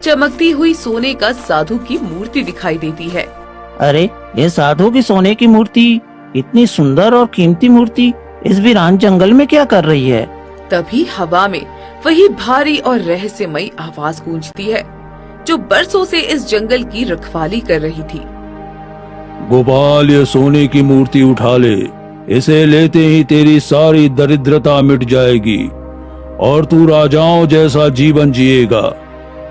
चमकती हुई सोने का साधु की मूर्ति दिखाई देती है। अरे ये साधु की सोने की मूर्ति, इतनी सुंदर और कीमती मूर्ति इस वीरान जंगल में क्या कर रही है? तभी हवा में वही भारी और रहस्यमयी आवाज गूंजती है जो बरसों से इस जंगल की रखवाली कर रही थी। गोपाल, ये सोने की मूर्ति उठा ले। इसे लेते ही तेरी सारी दरिद्रता मिट जाएगी और तू राजाओं जैसा जीवन जिएगा।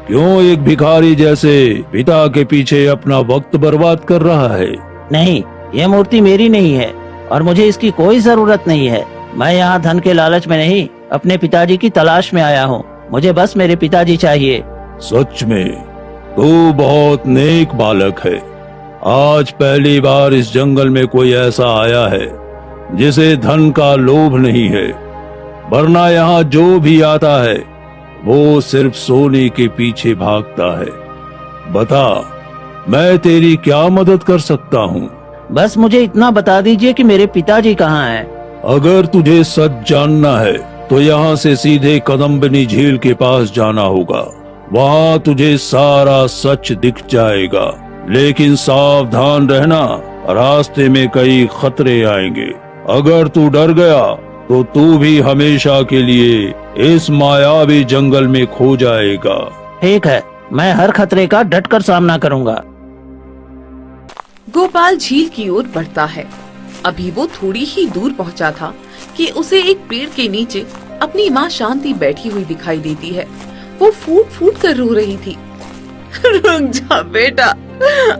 क्यों एक भिखारी जैसे पिता के पीछे अपना वक्त बर्बाद कर रहा है? नहीं, ये मूर्ति मेरी नहीं है और मुझे इसकी कोई जरूरत नहीं है। मैं यहाँ धन के लालच में नहीं, अपने पिताजी की तलाश में आया हूँ। मुझे बस मेरे पिताजी चाहिए। सच में तू बहुत नेक बालक है। आज पहली बार इस जंगल में कोई ऐसा आया है जिसे धन का लोभ नहीं है, वरना यहाँ जो भी आता है वो सिर्फ सोने के पीछे भागता है। बता, मैं तेरी क्या मदद कर सकता हूँ? बस मुझे इतना बता दीजिए कि मेरे पिताजी कहाँ हैं। अगर तुझे सच जानना है तो यहाँ से सीधे कदम्बनी झील के पास जाना होगा। वहाँ तुझे सारा सच दिख जाएगा, लेकिन सावधान रहना, रास्ते में कई खतरे आएंगे। अगर तू डर गया तो तू भी हमेशा के लिए इस मायावी जंगल में खो जाएगा। ठीक है, मैं हर खतरे का डटकर सामना करूँगा। गोपाल झील की ओर बढ़ता है। अभी वो थोड़ी ही दूर पहुंचा था कि उसे एक पेड़ के नीचे अपनी माँ शांति बैठी हुई दिखाई देती है। वो फूट फूट कर रो रही थी। रुक जा बेटा,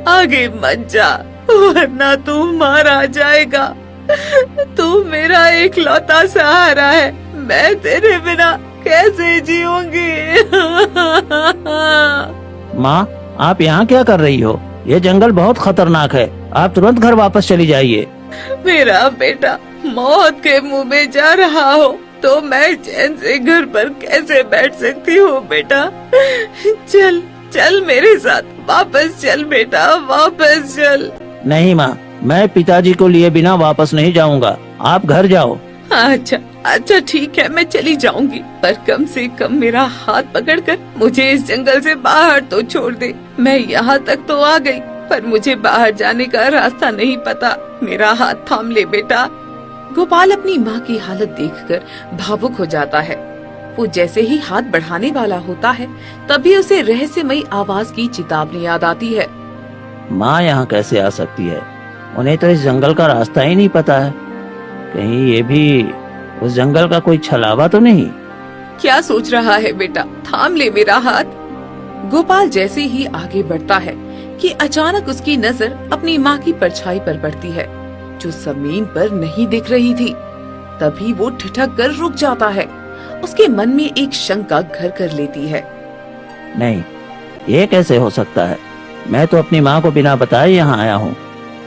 आगे मत जा, वरना तू मारा जाएगा। तू मेरा एकलौता सहारा है, मैं तेरे बिना कैसे जीऊंगी? माँ, आप यहाँ क्या कर रही हो? ये जंगल बहुत खतरनाक है। आप तुरंत घर वापस चली जाइए। मेरा बेटा मौत के मुंह में जा रहा हो तो मैं चैन से घर पर कैसे बैठ सकती हूँ बेटा? चल चल मेरे साथ, वापस चल बेटा, वापस चल। नहीं माँ, मैं पिताजी को लिए बिना वापस नहीं जाऊँगा। आप घर जाओ। अच्छा अच्छा ठीक है, मैं चली जाऊंगी, पर कम से कम मेरा हाथ पकड़कर मुझे इस जंगल से बाहर तो छोड़ दे। मैं यहाँ तक तो आ गई, पर मुझे बाहर जाने का रास्ता नहीं पता। मेरा हाथ थाम ले बेटा। गोपाल अपनी माँ की हालत देखकर भावुक हो जाता है। वो जैसे ही हाथ बढ़ाने वाला होता है, तभी उसे रहस्यमयी आवाज की चेतावनी याद आती है। माँ यहाँ कैसे आ सकती है? उन्हें तो इस जंगल का रास्ता ही नहीं पता है। कहीं ये भी उस जंगल का कोई छलावा तो नहीं? क्या सोच रहा है बेटा? थाम ले मेरा हाथ। गोपाल जैसे ही आगे बढ़ता है कि अचानक उसकी नजर अपनी माँ की परछाई पर पड़ती है, जो जमीन पर नहीं दिख रही थी। तभी वो ठिठक कर रुक जाता है। उसके मन में एक शंका घर कर लेती है। नहीं, ये कैसे हो सकता है? मैं तो अपनी माँ को बिना बताए यहाँ आया हूँ,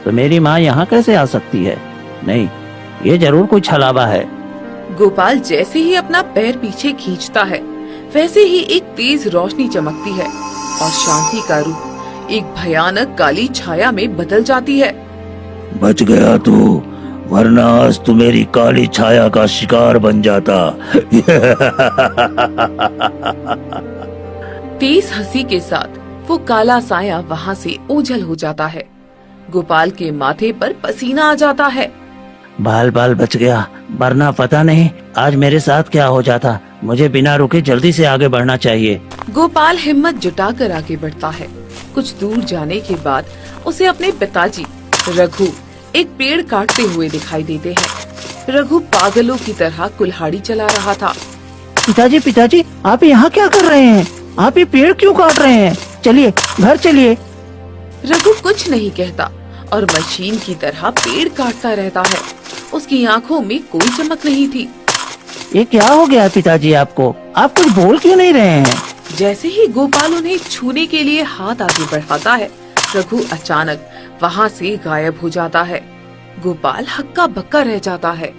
तो मेरी माँ यहाँ कैसे आ सकती है? नहीं, ये जरूर कोई छलावा है। गोपाल जैसे ही अपना पैर पीछे खींचता है, वैसे ही एक तेज रोशनी चमकती है और शांति का रूप एक भयानक काली छाया में बदल जाती है। बच गया तू, वरना आज तू मेरी काली छाया का शिकार बन जाता। तेज हंसी के साथ वो काला साया वहाँ से ओझल हो जाता है। गोपाल के माथे पर पसीना आ जाता है। बाल बाल बच गया, वरना पता नहीं आज मेरे साथ क्या हो जाता। मुझे बिना रुके जल्दी से आगे बढ़ना चाहिए। गोपाल हिम्मत जुटाकर आगे बढ़ता है। कुछ दूर जाने के बाद उसे अपने पिताजी रघु एक पेड़ काटते हुए दिखाई देते हैं। रघु पागलों की तरह कुल्हाड़ी चला रहा था। पिताजी, पिताजी, आप यहाँ क्या कर रहे हैं? आप ये पेड़ क्यों काट रहे हैं? चलिए, घर चलिए। रघु कुछ नहीं कहता और मशीन की तरह पेड़ काटता रहता है। उसकी आंखों में कोई चमक नहीं थी। ये क्या हो गया पिताजी आपको? आप कुछ बोल क्यों नहीं रहे हैं? जैसे ही गोपाल उन्हें छूने के लिए हाथ आगे बढ़ाता है, रघु अचानक वहाँ से गायब हो जाता है। गोपाल हक्का बक्का रह जाता है।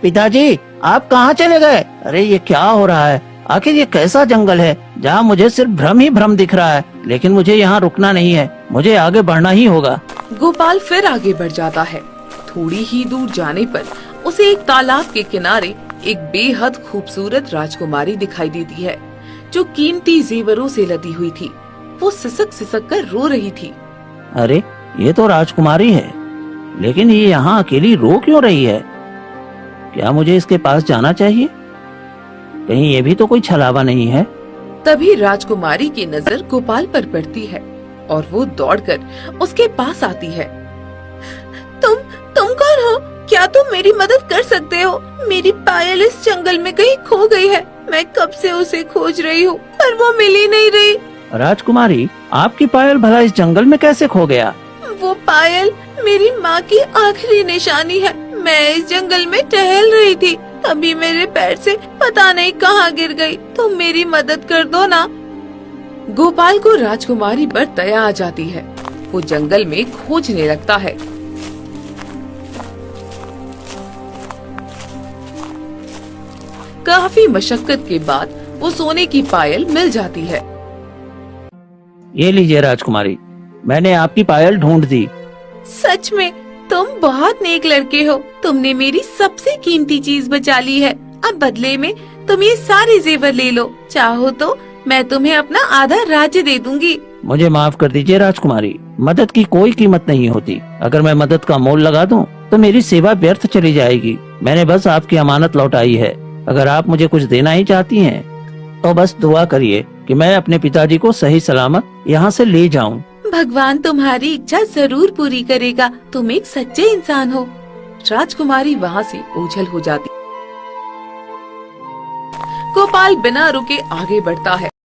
पिताजी, आप कहाँ चले गए? अरे ये क्या हो रहा है? आखिर ये कैसा जंगल है जहाँ मुझे सिर्फ भ्रम ही भ्रम दिख रहा है, लेकिन मुझे यहाँ रुकना नहीं है, मुझे आगे बढ़ना ही होगा। गोपाल फिर आगे बढ़ जाता है। थोड़ी ही दूर जाने पर उसे एक तालाब के किनारे एक बेहद खूबसूरत राजकुमारी दिखाई देती है, जो कीमती जेवरों से लदी हुई थी। वो सिसक सिसक कर रो रही थी। अरे ये तो राजकुमारी है, लेकिन ये यहाँ अकेली रो क्यों रही है? क्या मुझे इसके पास जाना चाहिए? कहीं ये भी तो कोई छलावा नहीं है? तभी राजकुमारी की नजर गोपाल पर पड़ती है और वो दौड़कर उसके पास आती है। तुम कौन हो? क्या तुम मेरी मदद कर सकते हो? मेरी पायल इस जंगल में कहीं खो गई है। मैं कब से उसे खोज रही हूँ, पर वो मिल ही नहीं रही। राजकुमारी, आपकी पायल भला इस जंगल में कैसे खो गया? वो पायल मेरी माँ की आखिरी निशानी है। मैं इस जंगल में टहल रही थी, तभी मेरे पैर से पता नहीं कहाँ गिर गई। तुम मेरी मदद कर दो ना। गोपाल को राजकुमारी पर दया आ जाती है। वो जंगल में खोजने लगता है। काफी मशक्कत के बाद वो सोने की पायल मिल जाती है। ये लीजिए राजकुमारी, मैंने आपकी पायल ढूंढ दी। सच में तुम बहुत नेक लड़के हो। तुमने मेरी सबसे कीमती चीज बचा ली है। अब बदले में तुम ये सारे जेवर ले लो। चाहो तो मैं तुम्हें अपना आधा राज्य दे दूंगी। मुझे माफ कर दीजिए राजकुमारी, मदद की कोई कीमत नहीं होती। अगर मैं मदद का मोल लगा दूं, तो मेरी सेवा व्यर्थ चली जाएगी। मैंने बस आपकी अमानत लौटाई है। अगर आप मुझे कुछ देना ही चाहती हैं, तो बस दुआ करिए कि मैं अपने पिताजी को सही सलामत यहाँ से ले जाऊं। भगवान तुम्हारी इच्छा जरूर पूरी करेगा। तुम एक सच्चे इंसान हो। राजकुमारी वहाँ से ओझल हो जाती। गोपाल बिना रुके आगे बढ़ता है।